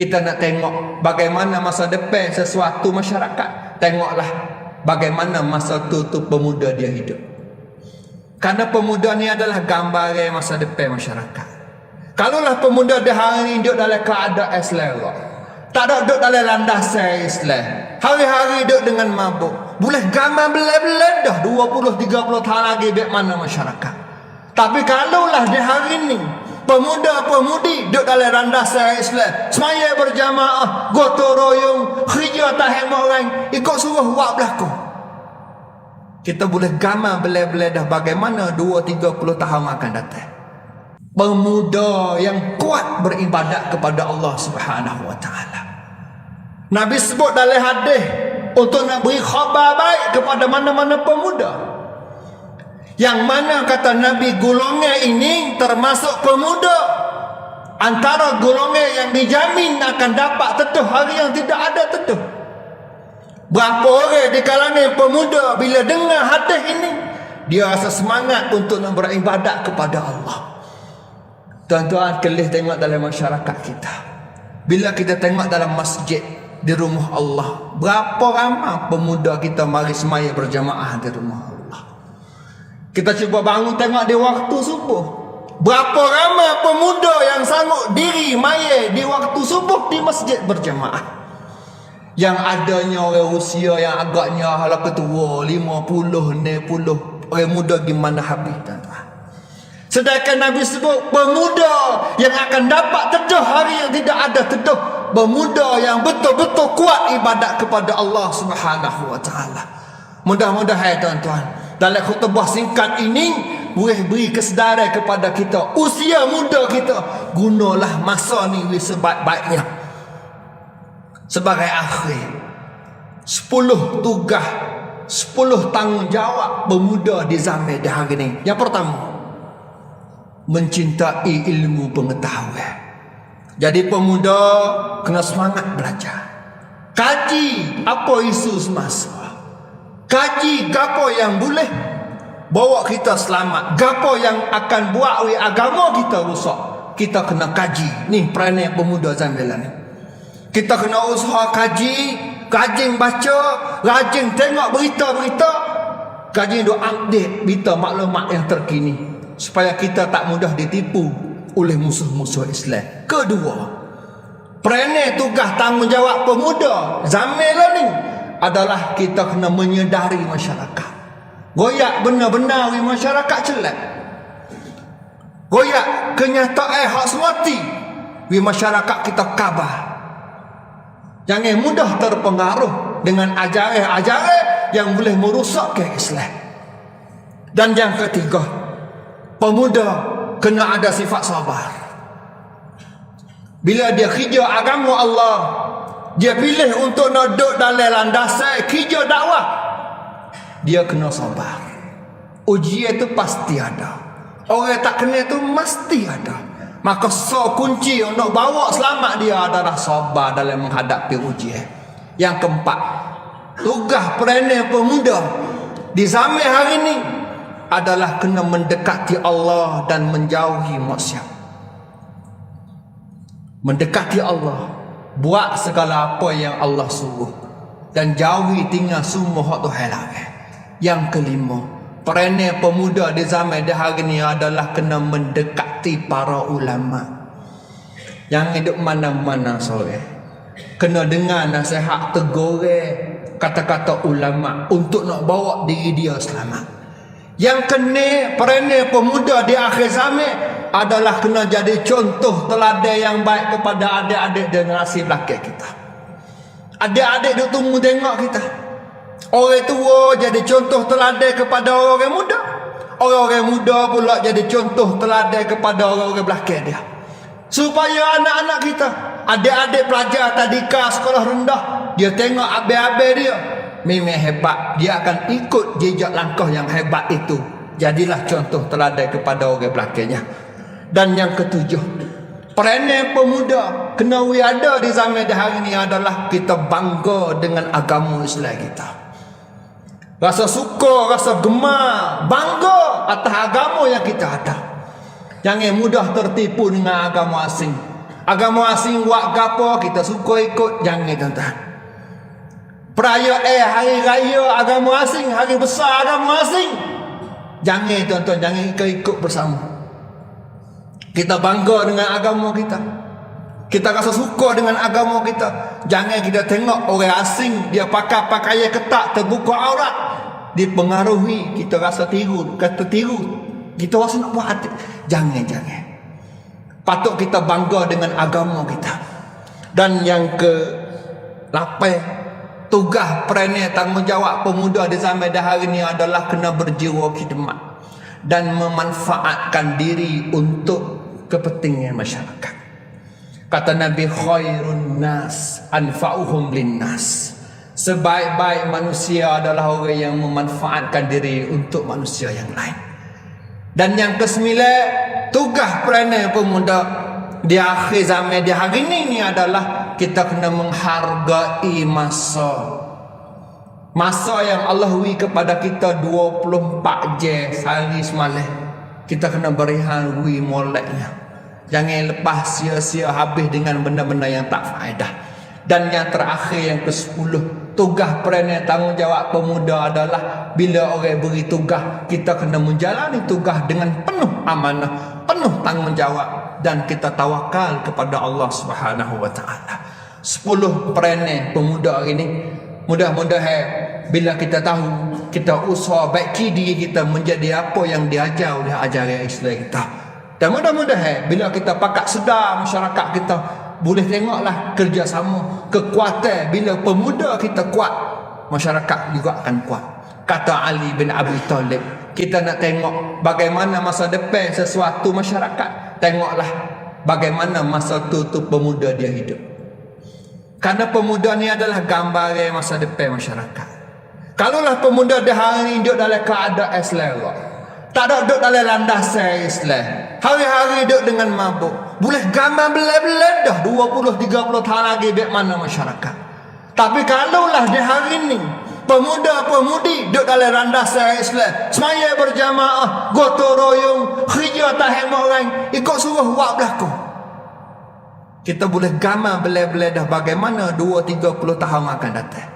Kita nak tengok bagaimana masa depan sesuatu masyarakat. Tengoklah bagaimana masa tu pemuda dia hidup. Karena pemuda ni adalah gambaran masa depan masyarakat. Kalaulah pemuda dia hari ni hidup dalam keadaan selera, tak ada duduk dalam landasan Islam, hari-hari duduk dengan mabuk, boleh gambar belah-belah dah 20-30 tahun lagi biar mana masyarakat. Tapi kalaulah di hari ni pemuda-pemudi duduk dalam landasan Islam, semaya berjamaah, gotong royong, kerja tak hemat orang, ikut suruh buat berlaku, kita boleh gambar belah-belah dah bagaimana 20-30 tahun akan datang. Pemuda yang kuat beribadat kepada Allah Subhanahu wa taala. Nabi sebut dalam hadis untuk nak beri khabar baik kepada mana-mana pemuda. Yang mana kata Nabi golongan ini termasuk pemuda antara golongan yang dijamin akan dapat teduh hari yang tidak ada teduh. Berapa orang di kalangan pemuda bila dengar hadis ini dia rasa semangat untuk nak beribadat kepada Allah. Tuan-tuan kelih tengok dalam masyarakat kita. Bila kita tengok dalam masjid di rumah Allah, berapa ramai pemuda kita mari semaya berjamaah di rumah Allah. Kita cuba bangun tengok di waktu subuh, berapa ramai pemuda yang sanggup diri maya di waktu subuh di masjid berjamaah. Yang adanya orang usia yang agaknya hala ketua 50, 60, orang muda gimana habis tuan-tuan. Sedangkan Nabi sebut pemuda yang akan dapat teduh hari yang tidak ada teduh, pemuda yang betul-betul kuat ibadat kepada Allah Subhanahu wa taala. Mudah-mudahan tuan-tuan dalam khutbah singkat ini boleh beri kesedaran kepada kita, usia muda kita, gunalah masa ni sebaik-baiknya sebagai akhir. 10 tugas, 10 tanggungjawab pemuda di zaman di hari ini. Yang pertama, mencintai ilmu pengetahuan. Jadi pemuda kena semangat belajar. Kaji apa isu semasa. Kaji gapo yang boleh bawa kita selamat, gapo yang akan buat agama kita rosak. Kita kena kaji. Ni peranan pemuda zaman ni. Kita kena usaha kaji, rajin baca, rajin tengok berita-berita, rajin duk update berita maklumat yang terkini supaya kita tak mudah ditipu oleh musuh-musuh Islam. Kedua, peranan tugas tanggungjawab pemuda zaman ni adalah kita kena menyedari masyarakat. Goyak benar-benar masyarakat celak. Goyak kenyataan hak semati masyarakat kita khabar. Jangan mudah terpengaruh dengan ajaran-ajaran yang boleh merosakkan Islam. Dan yang ketiga, pemuda kena ada sifat sabar. Bila dia kerja agama Allah, dia pilih untuk nak duduk dalam landasan kerja dakwah, dia kena sabar. Ujian itu pasti ada. Orang tak kena itu mesti ada. Maka kunci untuk bawa selamat dia adalah sabar dalam menghadapi ujian. Yang keempat, tugas peranan pemuda di zaman hari ini adalah kena mendekati Allah dan menjauhi maksiat. Mendekati Allah, buat segala apa yang Allah suruh, dan jauhi tinggal semua hak Tuhan larang. Yang kelima, peranan pemuda di zaman di hari ini adalah kena mendekati para ulama yang hidup mana-mana sore. Kena dengar nasihat tegur kata-kata ulama untuk nak bawa diri dia selamat. Yang kena peranan pemuda di akhir zaman adalah kena jadi contoh teladan yang baik kepada adik-adik generasi belakang kita. Adik-adik duk tunggu tengok kita. Orang tua jadi contoh teladan kepada orang muda. Orang-orang muda pula jadi contoh teladan kepada orang-orang belakang dia. Supaya anak-anak kita, adik-adik pelajar tadika sekolah rendah, dia tengok abang-abang dia memang hebat, dia akan ikut jejak langkah yang hebat itu. Jadilah contoh teladan kepada orang belakangnya. Dan yang ketujuh, peranan pemuda kena ada di zaman hari ini adalah kita bangga dengan agama Islam kita. Rasa suka, rasa gemar, bangga atas agama yang kita ada. Jangan mudah tertipu dengan agama asing. Agama asing buat gapo kita suka ikut, jangan tuan-tuan. Perayaan hari raya agama asing, hari besar agama asing, jangan tuan-tuan, jangan ikut bersama. Kita bangga dengan agama kita, kita rasa suka dengan agama kita. Jangan kita tengok orang asing dia pakai pakaian ketat, terbuka aurat, dipengaruhi, kita rasa tiru, kata tiru, kita rasa nak buat hati. Jangan. Patut kita bangga dengan agama kita. Dan yang ke-8, tugas peranan tanggungjawab pemuda di zaman hari ini adalah kena berjiwa khidmat dan memanfaatkan diri untuk kepentingan masyarakat. Kata Nabi, khairun nas anfa'uhum linnas. Sebaik-baik manusia adalah orang yang memanfaatkan diri untuk manusia yang lain. Dan yang ke-9, tugas peranan pemuda di akhir zaman di hari ini adalah kita kena menghargai masa. Masa yang Allah beri kepada kita 24 jam sehari semalam. Kita kena beri hargai moleknya. Jangan lepas sia-sia habis dengan benda-benda yang tak faedah. Dan yang terakhir, yang ke-10, tugas peranan tanggungjawab pemuda adalah bila orang beri tugas, kita kena menjalani tugas dengan penuh amanah, penuh tanggungjawab, dan kita tawakal kepada Allah Subhanahu wa taala. 10 peranan pemuda ini, mudah-mudahan bila kita tahu, kita usaha baiki diri kita menjadi apa yang diajar oleh ajaran Islam kita. Dan mudah-mudahan bila kita pakat sedar masyarakat kita, boleh tengoklah kerjasama, kekuatan. Bila pemuda kita kuat, masyarakat juga akan kuat. Kata Ali bin Abi Talib, kita nak tengok bagaimana masa depan sesuatu masyarakat, tengoklah bagaimana masa tu pemuda dia hidup. Karena pemuda ni adalah gambaran masa depan masyarakat. Kalaulah pemuda di hari ini hidup dalam keadaan selera, tak ada duduk dalam landasan Islam, hari-hari duduk dengan mabuk, boleh gambar belah-belah dah 20-30 tahun lagi biar mana masyarakat. Tapi kalaulah di hari ini pemuda-pemudi duduk dalam landasan Islam, semaya berjamaah, gotong royong, kerja tak hemat orang, ikut suruh buat belakang, kita boleh gambar belah-belah dah bagaimana 20-30 tahun akan datang.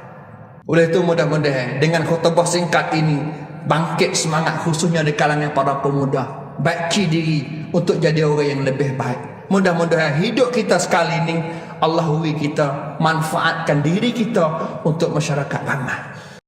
Oleh itu mudah-mudahan dengan khutbah singkat ini bangkit semangat khususnya di kalangan para pemuda, baiki diri untuk jadi orang yang lebih baik. Mudah-mudahan hidup kita sekali ini Allah beri kita manfaatkan diri kita untuk masyarakat ramai.